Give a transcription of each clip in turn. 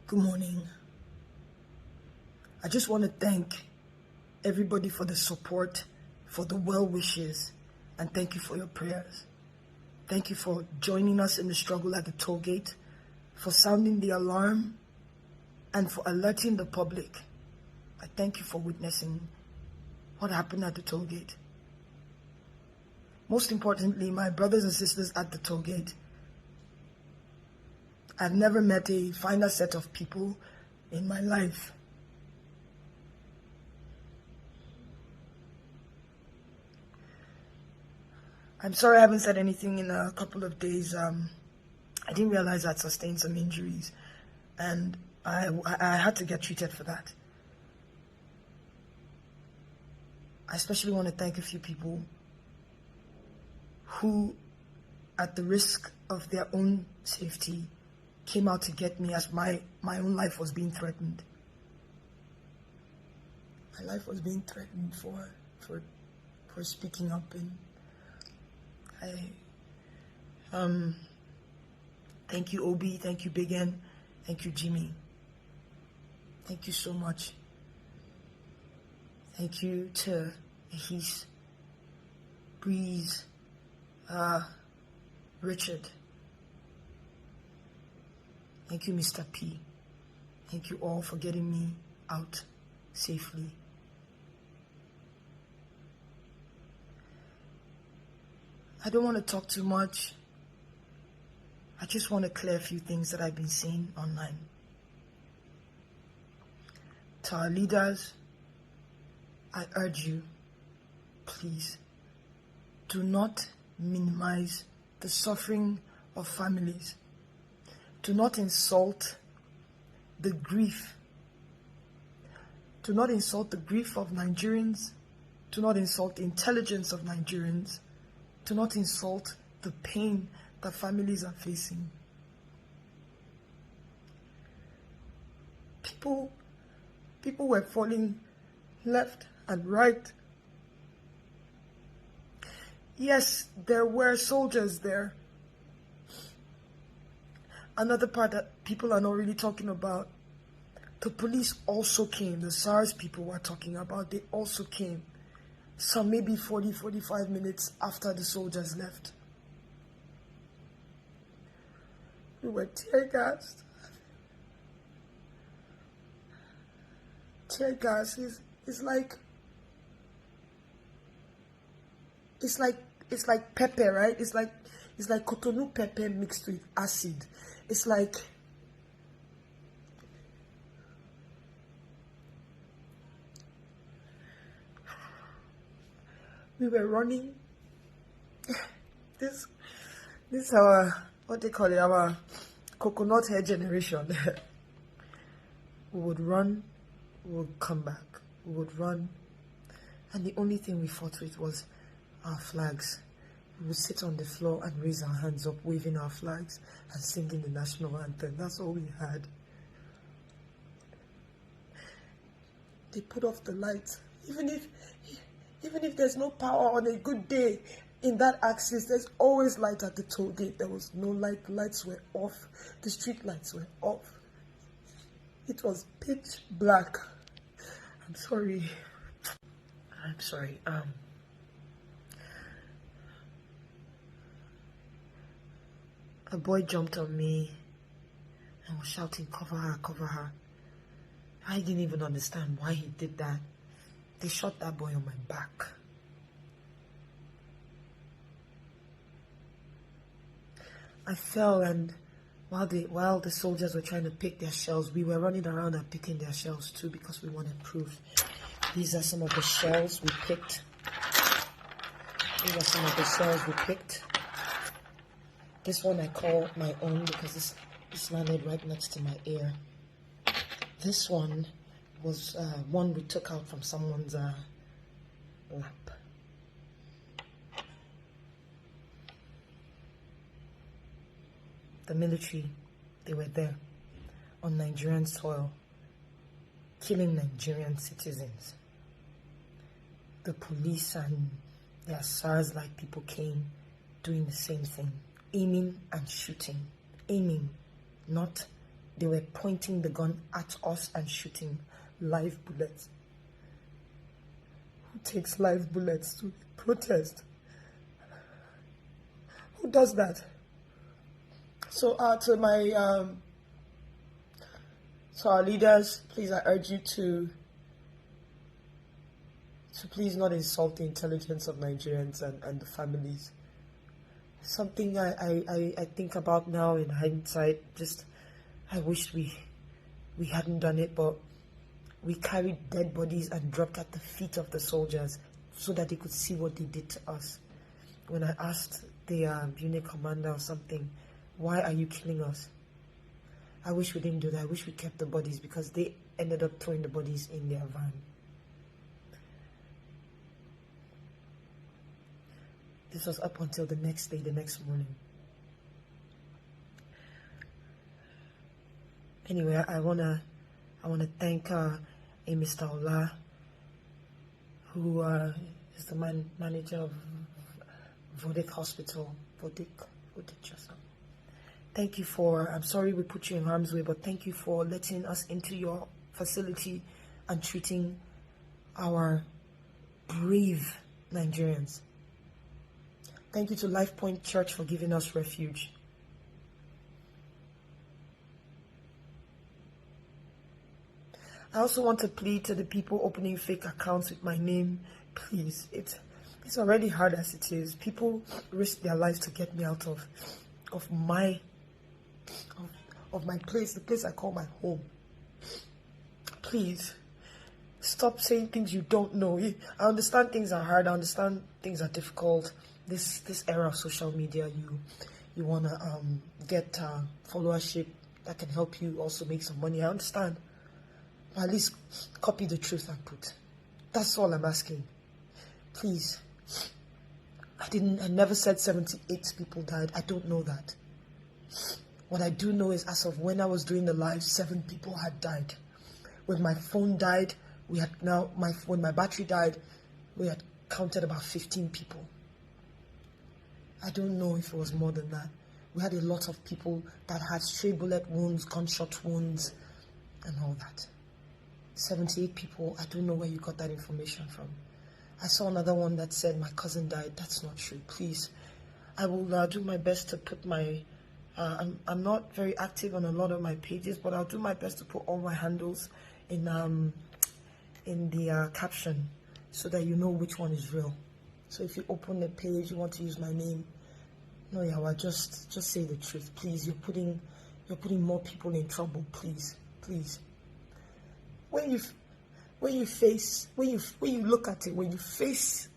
Good morning. I just want to thank everybody for the support, for the well wishes, and thank you for your prayers. Thank you for joining us in the struggle at the toll gate, for sounding the alarm, and for alerting the public. I thank you for witnessing what happened at the toll gate. Most importantly, my brothers and sisters at the toll gate. I've never met a finer set of people in my life. I'm sorry I haven't said anything in a couple of days. I didn't realize I'd sustained some injuries, and I had to get treated for that. I especially want to thank a few people who, at the risk of their own safety, came out to get me as my own life was being threatened. My life was being threatened for speaking up, and thank you Obi, thank you Big N, thank you Jimmy. Thank you so much. Thank you to Ahis, Breeze, Richard. Thank you, Mr. P. Thank you all for getting me out safely. I don't want to talk too much. I just want to clear a few things that I've been seeing online. To our leaders, I urge you, please, do not minimize the suffering of families. Do not insult the grief. Do not insult the grief of Nigerians. Do not insult the intelligence of Nigerians. Do not insult the pain that families are facing. People were falling left and right. Yes, there were soldiers there. Another part that people are not really talking about, the police also came. The SARS people were talking about, they also came. Some maybe 40-45 minutes after the soldiers left. We were tear gassed. Tear gas is like pepper, right? It's like Cotonou pepper mixed with acid. It's like we were running. This is our, what they call it, our coconut hair generation. We would run, we would come back, we would run, and the only thing we fought with was our flags. We would sit on the floor and raise our hands up, waving our flags and singing the national anthem. That's all we had. They put off the lights. Even if there's no power on a good day in that axis, there's always light at the toll gate. There was no light. The lights were off. The street lights were off. It was pitch black. I'm sorry. A boy jumped on me and was shouting, "Cover her, cover her." I didn't even understand why he did that. They shot that boy on my back. I fell, and while the soldiers were trying to pick their shells, we were running around and picking their shells too because we wanted proof. These are some of the shells we picked. This one I call my own because this landed right next to my ear. This one was one we took out from someone's lap. The military, they were there on Nigerian soil, killing Nigerian citizens. The police and their SARS-like people came doing the same thing, aiming and shooting. Aiming, not they were pointing the gun at us and shooting live bullets. Who takes live bullets to protest? Who does that? So to our leaders, please, I urge you to please not insult the intelligence of Nigerians and the families. Something I think about now in hindsight, just I wish we hadn't done it, but we carried dead bodies and dropped at the feet of the soldiers so that they could see what they did to us. When I asked the unit commander or something, why are you killing us? I wish we didn't do that. I wish we kept the bodies, because they ended up throwing the bodies in their van. This was up until the next day, the next morning. Anyway, I wanna thank Mr. Ola, who is the manager of Vodek Hospital. Vodek just. Thank you for, I'm sorry we put you in harm's way, but thank you for letting us into your facility and treating our brave Nigerians. Thank you to Life Point Church for giving us refuge. I also want to plead to the people opening fake accounts with my name. Please, it's already hard as it is. People risk their lives to get me out of my place, the place I call my home. Please, stop saying things you don't know. I understand things are hard. I understand things are difficult. This era of social media, you wanna get followership that can help you also make some money. I understand. But at least copy the truth and put. That's all I'm asking. Please. I never said 78 people died. I don't know that. What I do know is, as of when I was doing the live, 7 people had died. When my phone died, when my battery died, we had counted about 15 people. I don't know if it was more than that. We had a lot of people that had stray bullet wounds, gunshot wounds, and all that. 78 people, I don't know where you got that information from. I saw another one that said my cousin died. That's not true. Please, I will do my best to put my... I'm not very active on a lot of my pages, but I'll do my best to put all my handles in the caption so that you know which one is real. So if you open the page, you want to use my name, no, Yawa, just say the truth, please. You're putting more people in trouble, please. When you look at it, when you face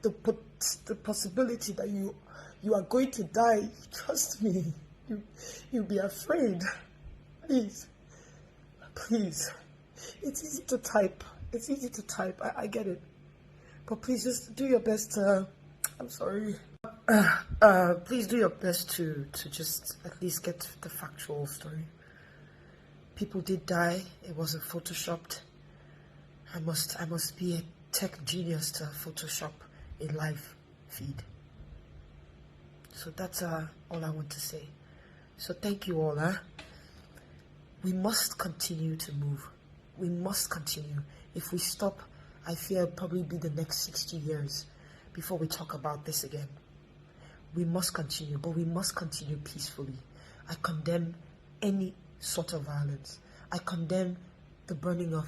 the possibility that you are going to die, trust me, you'll be afraid. Please. It's easy to type. I get it. But please just do your best to, I'm sorry. Please do your best to just at least get the factual story. People did die. It wasn't photoshopped. I must be a tech genius to Photoshop a live feed. So that's all I want to say. So thank you all. We must continue to move. We must continue. If we stop, I fear it'll probably be the next 60 years before we talk about this again. We must continue, but we must continue peacefully. I condemn any sort of violence. I condemn the burning of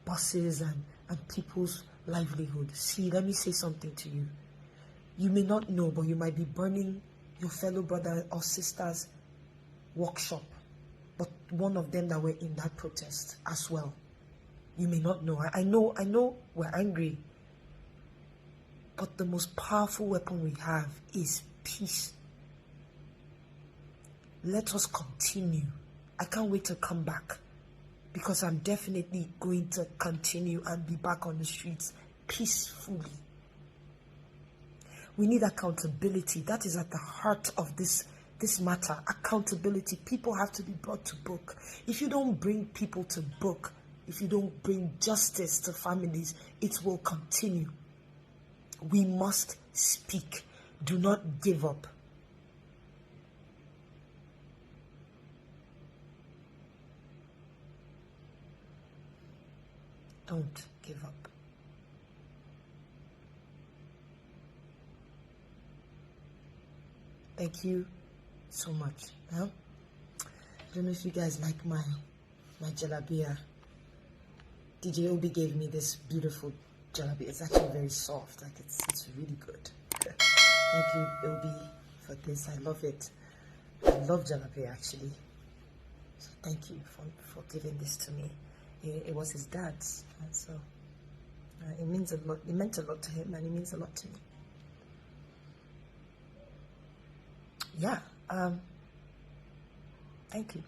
buses and people's livelihood. See, let me say something to you. You may not know, but you might be burning your fellow brother or sister's workshop, but one of them that were in that protest as well. You may not know. I know we're angry, but the most powerful weapon we have is peace. Let us continue. I can't wait to come back, because I'm definitely going to continue and be back on the streets peacefully. We need accountability. That is at the heart of this matter. Accountability. People have to be brought to book. If you don't bring people to book, if you don't bring justice to families, it will continue. We must speak. Do not give up. Don't give up. Thank you so much. Huh? I don't know if you guys like my jalabia. DJ Obi gave me this beautiful jalabia. It's actually very soft. Like it's really good. Thank you, Obi, for this. I love it. I love jalapeno actually. So thank you for giving this to me. It was his dad's, and so it means a lot. It meant a lot to him, and it means a lot to me. Yeah. Thank you.